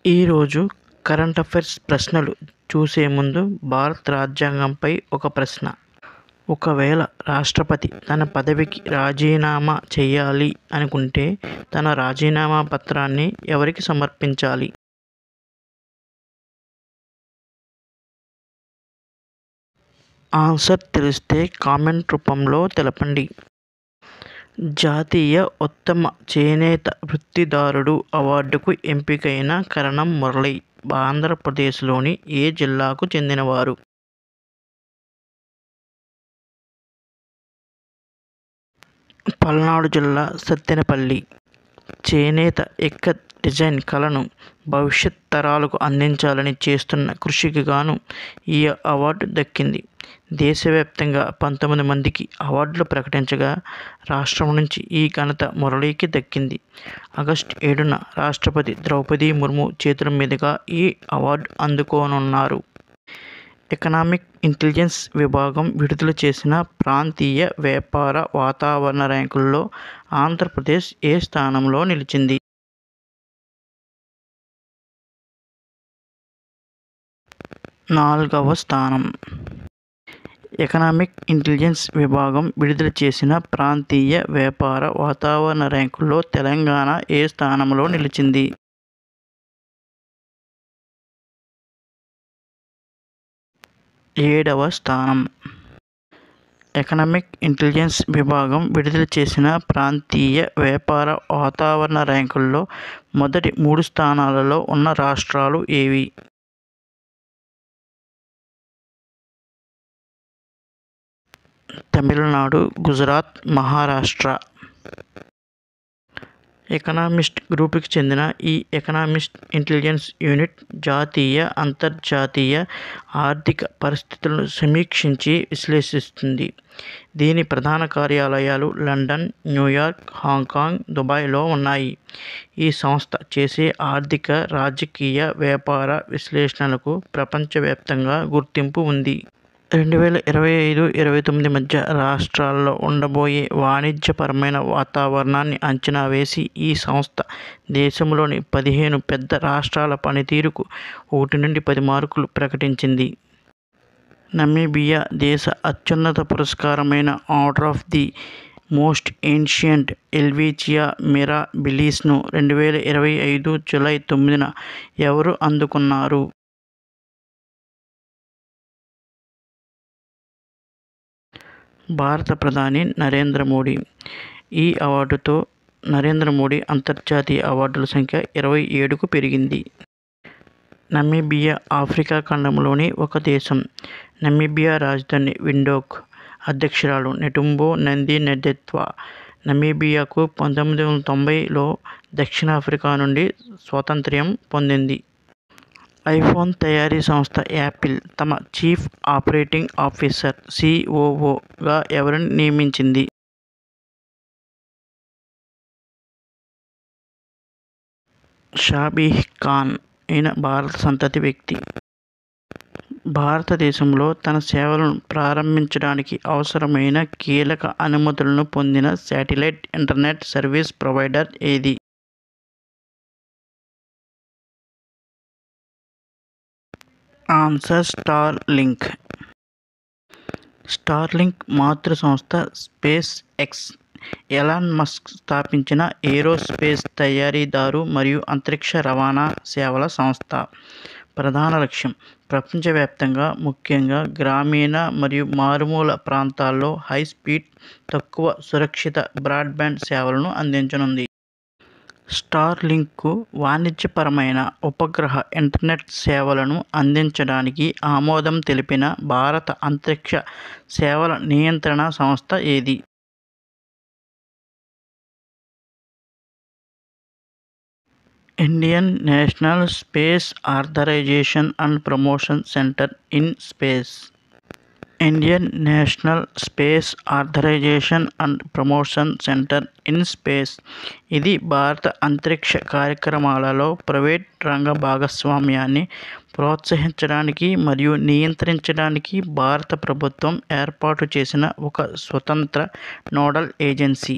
ఈరోజు current affairs ప్రశ్నలు చూసే ముందు భారత రాజ్యాంగంపై ఒక ప్రశ్న. ఒకవేళ రాష్ట్రపతి తన పదవికి రాజీనామా చేయాలి అనుకుంటే తన రాజీనామా పత్రాన్ని ఎవరికి సమర్పించాలి? ఆన్సర్ తెలిస్తే కామెంట్ రూపంలో తెలపండి. జాతీయ ఉత్తమ చేనేత వృత్తిదారుడు అవార్డుకు ఎంపికైన కరణం మురళి ఆంధ్రప్రదేశ్లోని ఏ జిల్లాకు చెందినవారు? పల్నాడు జిల్లా సత్తెనపల్లి. చేనేత ఇక్కత్ డిజైన్ కళను భవిష్యత్ తరాలకు అందించాలని చేస్తున్న కృషికి గాను ఈ అవార్డు దక్కింది. దేశవ్యాప్తంగా 19 మందికి అవార్డులు ప్రకటించగా రాష్ట్రం నుంచి ఈ ఘనత మురళీకి దక్కింది. ఆగస్టు 7న రాష్ట్రపతి ద్రౌపది ముర్ము చేతుల మీదుగా ఈ అవార్డు అందుకోనున్నారు. ఎకనామిక్ ఇంటెలిజెన్స్ విభాగం విడుదల చేసిన ప్రాంతీయ వ్యాపార వాతావరణ ర్యాంకుల్లో ఆంధ్రప్రదేశ్ ఏ స్థానంలో నిలిచింది? 4వ స్థానం. ఎకనామిక్ ఇంటెలిజెన్స్ విభాగం విడుదల చేసిన ప్రాంతీయ వ్యాపార వాతావరణ ర్యాంకుల్లో తెలంగాణ ఏ స్థానంలో నిలిచింది? 7వ స్థానం. ఎకనామిక్ ఇంటెలిజెన్స్ విభాగం విడుదల చేసిన ప్రాంతీయ వ్యాపార వాతావరణ ర్యాంకుల్లో మొదటి 3 స్థానాలలో ఉన్న రాష్ట్రాలు ఏవి? తమిళనాడు, గుజరాత్, మహారాష్ట్ర. ఎకనామిస్ట్ గ్రూపుకి చెందిన ఈ ఎకనామిస్ట్ ఇంటెలిజెన్స్ యూనిట్ జాతీయ, అంతర్జాతీయ ఆర్థిక పరిస్థితులను సమీక్షించి విశ్లేషిస్తుంది. దీని ప్రధాన కార్యాలయాలు లండన్, న్యూయార్క్, హాంకాంగ్, దుబాయ్లో ఉన్నాయి. ఈ సంస్థ చేసే ఆర్థిక, రాజకీయ, వ్యాపార విశ్లేషణలకు ప్రపంచవ్యాప్తంగా గుర్తింపు ఉంది. 2025-29 మధ్య రాష్ట్రాల్లో ఉండబోయే వాణిజ్యపరమైన వాతావరణాన్ని అంచనా వేసి ఈ సంస్థ దేశంలోని 15 పెద్ద రాష్ట్రాల పనితీరుకు 1 నుండి 10 మార్కులు ప్రకటించింది. నమీబియా దేశ అత్యున్నత పురస్కారమైన order of the most ancient Helvetia మిరాబిలిస్ను 2025 జూలై 9న ఎవరు అందుకున్నారు? భారత ప్రధాని నరేంద్ర మోడీ. ఈ అవార్డుతో నరేంద్ర మోడీ అంతర్జాతీయ అవార్డుల సంఖ్య 27కు పెరిగింది. నమీబియా ఆఫ్రికా ఖండంలోని ఒక దేశం. నమీబియా రాజధాని విండోక్. అధ్యక్షురాలు నెటుంబో నంది నడెత్వా. నమీబియాకు 1990లో దక్షిణాఫ్రికా నుండి స్వాతంత్ర్యం పొందింది. ఐఫోన్ తయారీ సంస్థ యాపిల్ తమ చీఫ్ ఆపరేటింగ్ ఆఫీసర్ (COO)గా ఎవరిని నియమించింది? షాబీహ్ ఖాన్. ఈయన భారత సంతతి వ్యక్తి. భారతదేశంలో తన సేవలను ప్రారంభించడానికి అవసరమైన కీలక అనుమతులను పొందిన శాటిలైట్ ఇంటర్నెట్ సర్వీస్ ప్రొవైడర్ ఏది? Answer Starlink. స్టార్లింక్ మాతృ సంస్థ స్పేస్ ఎక్స్. ఎలాన్ మస్క్ స్థాపించిన ఏరోస్పేస్ తయారీదారు మరియు అంతరిక్ష రవాణా సేవల సంస్థ. ప్రధాన లక్ష్యం ప్రపంచవ్యాప్తంగా ముఖ్యంగా గ్రామీణ మరియు మారుమూల ప్రాంతాల్లో హై-స్పీడ్, తక్కువ సురక్షిత బ్రాడ్బ్యాండ్ సేవలను అందించనుంది. స్టార్లింక్కు వాణిజ్యపరమైన ఉపగ్రహ ఇంటర్నెట్ సేవలను అందించడానికి ఆమోదం తెలిపిన భారత అంతరిక్ష సేవల నియంత్రణ సంస్థ ఏది? Indian national space authorisation and promotion centre in space. Indian national space authorisation and promotion centre in space ఇది భారత అంతరిక్ష కార్యక్రమాలలో ప్రైవేట్ రంగ భాగస్వామ్యాన్ని ప్రోత్సహించడానికి మరియు నియంత్రించడానికి భారత ప్రభుత్వం ఏర్పాటు చేసిన ఒక స్వతంత్ర నోడల్ ఏజెన్సీ.